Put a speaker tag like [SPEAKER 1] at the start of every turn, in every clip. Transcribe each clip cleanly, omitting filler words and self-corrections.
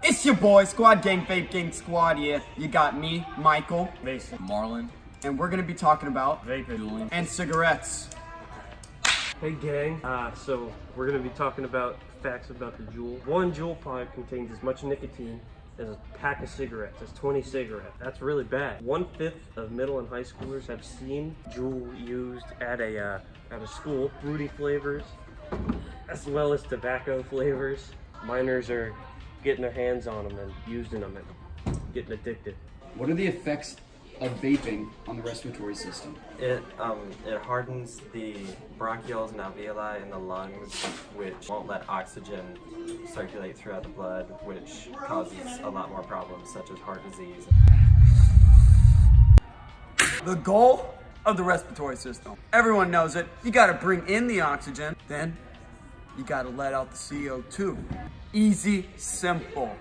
[SPEAKER 1] It's your boy, Squad Gang, Vape Gang Squad here. You got me, Michael,
[SPEAKER 2] Mason,
[SPEAKER 3] Marlon,
[SPEAKER 1] and we're gonna be talking about
[SPEAKER 2] vaping,
[SPEAKER 3] juuling,
[SPEAKER 1] and cigarettes.
[SPEAKER 4] Hey gang, so we're going to be talking about facts about the JUUL. One JUUL pod contains as much nicotine as a pack of cigarettes. That's 20 cigarettes. That's really bad. 1/5 of middle and high schoolers have seen JUUL used at a school. Fruity flavors, as well as tobacco flavors. Minors are getting their hands on them and using them and getting addicted.
[SPEAKER 5] What are the effects of vaping on the respiratory system?
[SPEAKER 6] It hardens the bronchioles and alveoli in the lungs, which won't let oxygen circulate throughout the blood, which causes a lot more problems such as heart disease.
[SPEAKER 1] The goal of the respiratory system. Everyone knows it. You gotta bring in the oxygen, then you gotta let out the CO2. Easy, simple.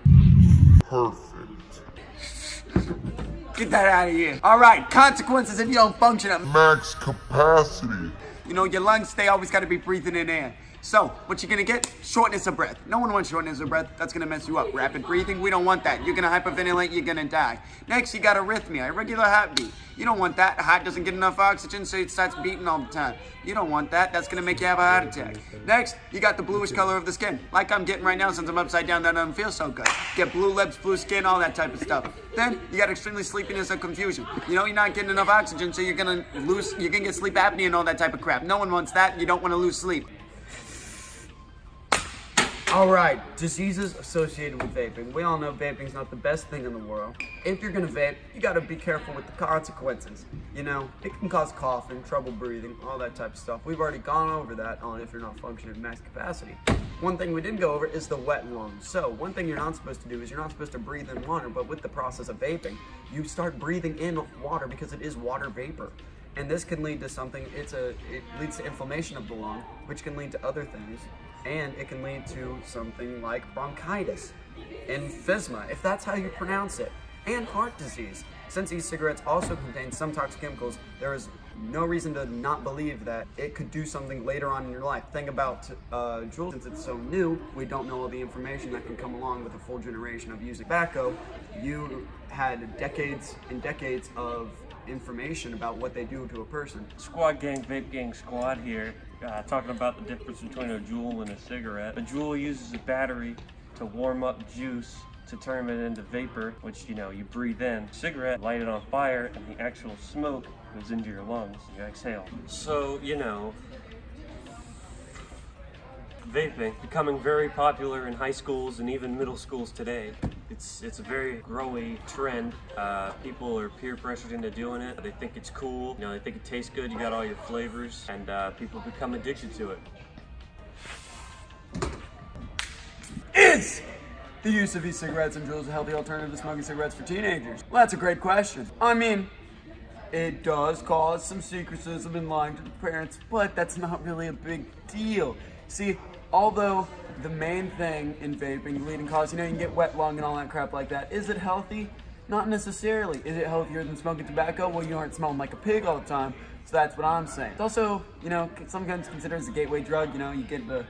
[SPEAKER 1] Get that out of here. All right, consequences if you don't function at
[SPEAKER 7] max capacity.
[SPEAKER 1] You know, your lungs, they always gotta be breathing in air. So, what you're gonna get? Shortness of breath. No one wants shortness of breath. That's gonna mess you up. Rapid breathing, we don't want that. You're gonna hyperventilate, you're gonna die. Next, you got arrhythmia, irregular heartbeat. You don't want that. The heart doesn't get enough oxygen, so it starts beating all the time. You don't want that. That's gonna make you have a heart attack. Next, you got the bluish color of the skin. Like I'm getting right now since I'm upside down, that doesn't feel so good. Get blue lips, blue skin, all that type of stuff. Then, you got extremely sleepiness and confusion. You know, you're not getting enough oxygen, so you're gonna get sleep apnea and all that type of crap. No one wants that. You don't wanna lose sleep. All right, diseases associated with vaping. We all know vaping's not the best thing in the world. If you're gonna vape, you gotta be careful with the consequences. You know, it can cause coughing, trouble breathing, all that type of stuff. We've already gone over that on if you're not functioning at max capacity. One thing we didn't go over is the wet lungs. So one thing you're not supposed to do is you're not supposed to breathe in water, but with the process of vaping, you start breathing in water because it is water vapor. And this can lead to something, it leads to inflammation of the lung, which can lead to other things. And it can lead to something like bronchitis, emphysema, if that's how you pronounce it, and heart disease. Since e-cigarettes also contain some toxic chemicals, there is no reason to not believe that it could do something later on in your life. Think about JUUL. Since it's so new, we don't know all the information that can come along with a full generation of using tobacco. You had decades and decades of information about what they do to a person.
[SPEAKER 4] Squad Gang, Vape Gang Squad here, talking about the difference between a JUUL and a cigarette. A JUUL uses a battery to warm up juice to turn it into vapor, which, you know, you breathe in. Cigarette, light it on fire, and the actual smoke goes into your lungs. You exhale. So, you know, vaping becoming very popular in high schools and even middle schools today. It's a very growing trend. People are peer pressured into doing it. They think it's cool. You know, they think it tastes good. You got all your flavors, and people become addicted to it.
[SPEAKER 1] Is the use of e-cigarettes and JUULs a healthy alternative to smoking cigarettes for teenagers? Well, that's a great question. I mean, it does cause some secretism and lying to the parents, but that's not really a big deal. See, although the main thing in vaping, leading cause, you know, you can get wet lung and all that crap like that. Is it healthy? Not necessarily. Is it healthier than smoking tobacco? Well, you aren't smelling like a pig all the time, so that's what I'm saying. It's also, you know, sometimes considered as a gateway drug. You know, you get the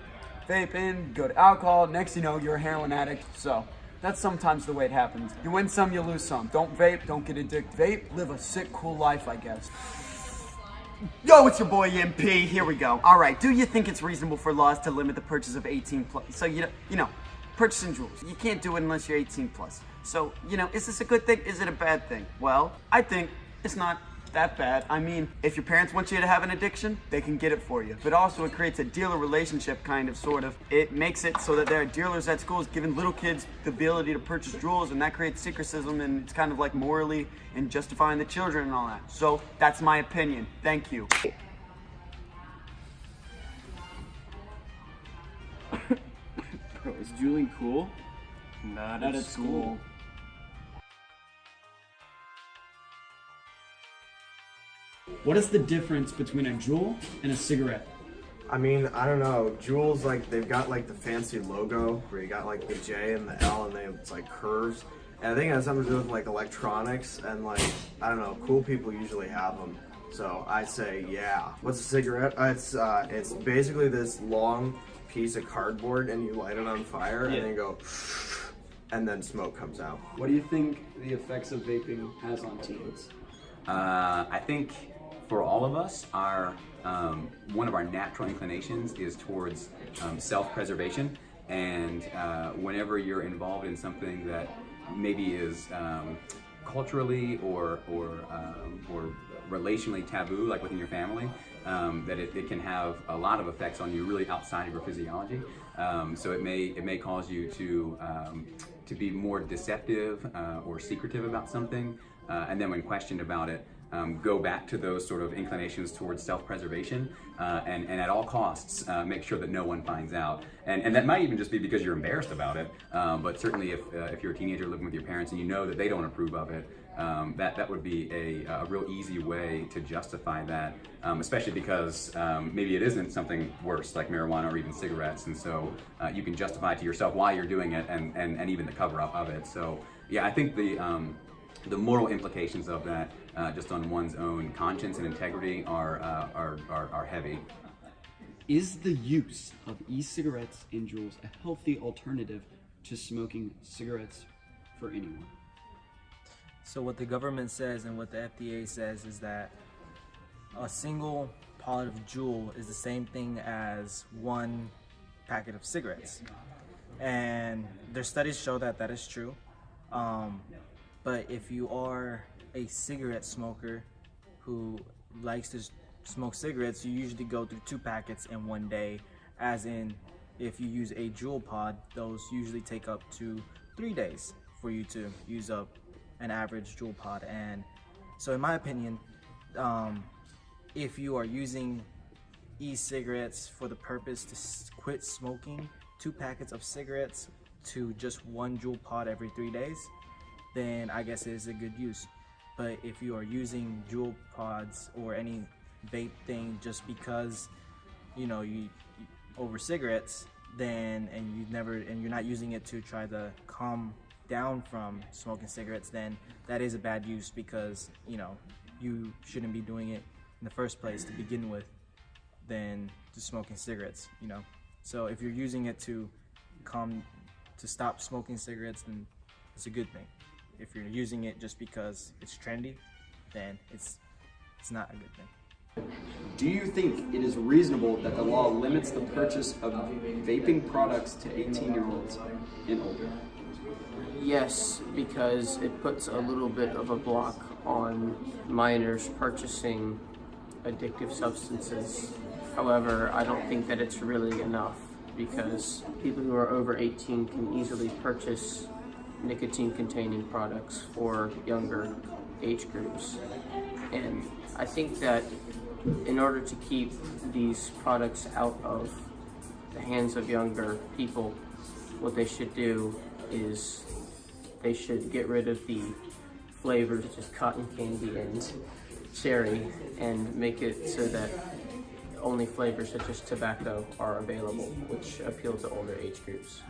[SPEAKER 1] vape in, go to alcohol, next you know, you're a heroin addict. So that's sometimes the way it happens. You win some, you lose some. Don't vape, don't get addicted. Vape, live a sick, cool life, I guess. Yo, it's your boy MP. Here we go. All right, do you think it's reasonable for laws to limit the purchase of 18 plus? So, you know, purchasing JUULs. You can't do it unless you're 18 plus. So, you know, is this a good thing? Is it a bad thing? Well, I think it's not that bad. I mean, if your parents want you to have an addiction, they can get it for you. But also it creates a dealer relationship, kind of, sort of. It makes it so that there are dealers at schools giving little kids the ability to purchase JUULs, and that creates secretism, and it's kind of like morally and justifying the children and all that. So that's my opinion. Thank you.
[SPEAKER 5] Bro, is juuling cool?
[SPEAKER 4] Not at school.
[SPEAKER 5] What is the difference between a JUUL and a cigarette?
[SPEAKER 6] I mean, I don't know. JUUL's like, they've got like the fancy logo where you got like the J and the L and it's like curves. And I think it has something to do with like electronics and like, I don't know, cool people usually have them. So I say, yeah. What's a cigarette? It's basically this long piece of cardboard and you light it on fire and then you go and then smoke comes out.
[SPEAKER 5] What do you think the effects of vaping has on teens?
[SPEAKER 2] I think for all of us, one of our natural inclinations is towards self-preservation, and whenever you're involved in something that maybe is culturally or relationally taboo, like within your family, that it can have a lot of effects on you, really outside of your physiology. So it may cause you to be more deceptive or secretive about something, and then when questioned about it, go back to those sort of inclinations towards self-preservation, and at all costs make sure that no one finds out. And that might even just be because you're embarrassed about it, but certainly if you're a teenager living with your parents and you know that they don't approve of it, that would be a real easy way to justify that, especially because maybe it isn't something worse like marijuana or even cigarettes, and so you can justify to yourself why you're doing it and even the cover-up of it. So yeah, I think the moral implications of that, just on one's own conscience and integrity, are heavy.
[SPEAKER 5] Is the use of e-cigarettes and JUULs a healthy alternative to smoking cigarettes for anyone?
[SPEAKER 3] So what the government says and what the FDA says is that a single pod of JUUL is the same thing as one packet of cigarettes. And their studies show that that is true. But if you are a cigarette smoker who likes to smoke cigarettes, you usually go through 2 packets in one day, as in if you use a JUUL pod, those usually take up to 3 days for you to use up an average JUUL pod. And so in my opinion, if you are using e-cigarettes for the purpose to quit smoking 2 packets of cigarettes to just 1 JUUL pod every 3 days, then I guess it is a good use. But if you are using JUUL pods or any vape thing just because you over cigarettes, then you're not using it to try to calm down from smoking cigarettes, then that is a bad use, because you shouldn't be doing it in the first place to begin with than just smoking cigarettes. So if you're using it to stop smoking cigarettes, then it's a good thing. If you're using it just because it's trendy, then it's not a good thing.
[SPEAKER 5] Do you think it is reasonable that the law limits the purchase of vaping products to 18-year-olds and older?
[SPEAKER 8] Yes, because it puts a little bit of a block on minors purchasing addictive substances. However, I don't think that it's really enough, because people who are over 18 can easily purchase nicotine-containing products for younger age groups. And I think that in order to keep these products out of the hands of younger people, what they should do is they should get rid of the flavors such as cotton candy and cherry, and make it so that only flavors such as tobacco are available, which appeal to older age groups.